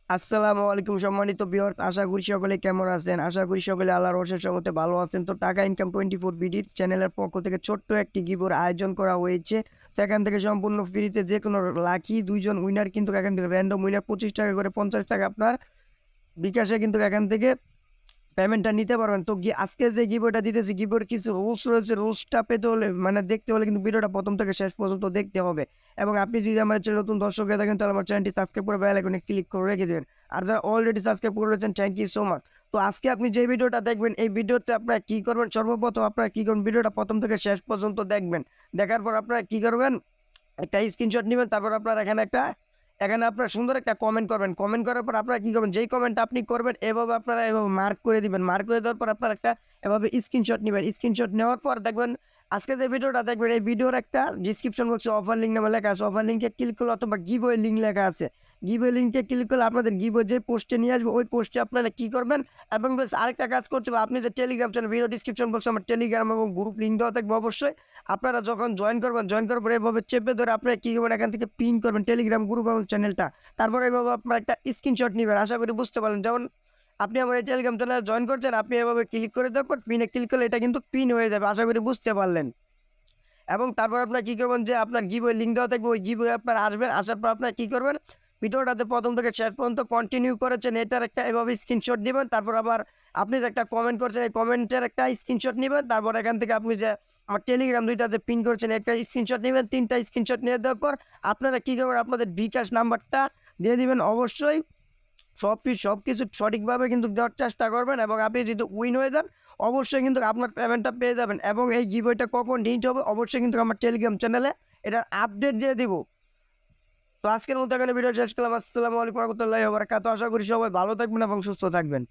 আসসালামু আলাইকুম সম্মানিত ভিউয়ার্স, আশা করি সকলে কেমন আছেন? আশা করি সকলে আল্লাহর অশেষ রহমতে ভালো আছেন। তো টাকা ইনকাম 24 বিডির চ্যানেলের পক্ষ থেকে ছোট্ট একটি গিভওয়ের আয়োজন করা হয়েছে। তো এখান থেকে সম্পূর্ণ ফ্রিতে যেকোনো লাকি 2 জন উইনার কিন্তু এখান থেকে র‍্যান্ডম উইনার ৳25 করে ৳50 আপনার বিকাশে কিন্তু এখান থেকে পেমেন্টটা নিতে পারবেন। তো আজকে যে গিভওয়েটা দিতেছি, গিভওয়ের কিছু রুলস রয়েছে। রুলসটা পেতে হলে দেখতে হলে কিন্তু ভিডিওটা প্রথম থেকে শেষ পর্যন্ত দেখতে হবে। এবং আপনি যদি আমার চ্যানেলে নতুন দর্শক হয়ে থাকেন তাহলে আমার চ্যানেলটি সাবস্ক্রাইব করে বেল আইকনে ক্লিক করে রেখে দেবেন। আর যারা অলরেডি সাবস্ক্রাইব করে রয়েছেন, থ্যাংক ইউ সো মাচ। তো আজকে আপনি যে ভিডিওটা দেখবেন, এই ভিডিওতে আপনারা কী করবেন? সর্বপ্রথম আপনারা কী করবেন? ভিডিওটা প্রথম থেকে শেষ পর্যন্ত দেখবেন। দেখার পর আপনারা কী করবেন? একটা স্ক্রিনশট নিবেন। তারপর আপনার এখানে আপনারা সুন্দর একটা কমেন্ট করবেন। কমেন্ট করার পর আপনারা কী করবেন? যেই কমেন্টটা আপনি করবেন এভাবে আপনারা এভাবে মার্ক করে দিবেন। মার্ক করে দেওয়ার পর আপনারা একটা এভাবে স্ক্রিনশট নিবেন। স্ক্রিনশট নেওয়ার পর দেখবেন আজকে যে ভিডিওটা দেখবেন, এই ভিডিওর একটা ডিসক্রিপশন বক্সে অফার লিঙ্ক নামে লেখা আছে। অফার লিঙ্কে ক্লিক করলে অথবা গিভওয়ে লিঙ্ক লেখা আছে। গিভওয়ে লিঙ্কে ক্লিক করলে আপনাদের গিভওয়ে যে পোস্টে নিয়ে আসবে, ওই পোস্টে আপনারা কী করবেন? এবং বেশ আরেকটা কাজ করতে হবে, আপনি যে টেলিগ্রাম চ্যানেল, ভিডিও ডিসক্রিপশন বক্সে আমার টেলিগ্রাম এবং গ্রুপ লিঙ্ক দেওয়া থাকবে অবশ্যই। আপনারা যখন জয়েন করবেন, জয়েন করার পরে এভাবে চেপে ধরে আপনারা কী করবেন? এখান থেকে পিন করবেন টেলিগ্রাম গ্রুপ এবং চ্যানেলটা। তারপরে এভাবে আপনার একটা স্ক্রিনশট নিবেন। আশা করি বুঝতে পারলেন। যেমন আপনি আমার এই টেলিগ্রাম চ্যানেলে জয়েন করছেন, আপনি এভাবে ক্লিক করে দেওয়ার পর পিনে ক্লিক করলে এটা কিন্তু পিন হয়ে যাবে। আশা করি বুঝতে পারলেন। এবং তারপর আপনার কী করবেন? যে আপনার গিভওয়ে লিঙ্ক দেওয়া থাকবে, ওই গিভওয়ে আপনার আসবেন। আসার পর আপনার কী করবেন? ভিডিওটাতে প্রথম থেকে শেষ পর্যন্ত কন্টিনিউ করেছেন, এটার একটা এভাবে স্ক্রিনশট দিবেন। তারপর আবার আপনি যে একটা কমেন্ট করছেন, এই কমেন্টের একটা স্ক্রিনশট নিবেন। তারপর এখান থেকে আপনি যে আমার টেলিগ্রাম 2টা যে পিন করছেন, একটা স্ক্রিনশট নিবেন। 3টা স্ক্রিনশট নিয়ে দেওয়ার পর আপনারা কী করবেন? আপনাদের বিকাশ নাম্বারটা দিয়ে দিবেন অবশ্যই। সবকিছু সঠিকভাবে কিন্তু দেওয়ার চেষ্টা করবেন। এবং আপনি যদি উইন হয়ে যান, অবশ্যই কিন্তু আপনার পেমেন্টটা পেয়ে যাবেন। এবং এই গিভওয়েটা কখন হিট হবে, অবশ্যই কিন্তু আমার টেলিগ্রাম চ্যানেলে এটার আপডেট দিয়ে দিব। তো আজকের মতো এখানে ভিডিও শেষ করলাম। আসসালামু আলাইকুম ওয়া রাহমাতুল্লাহি ওয়া বারাকাতুহু। আশা করি সবাই ভালো থাকবেন এবং সুস্থ থাকবেন।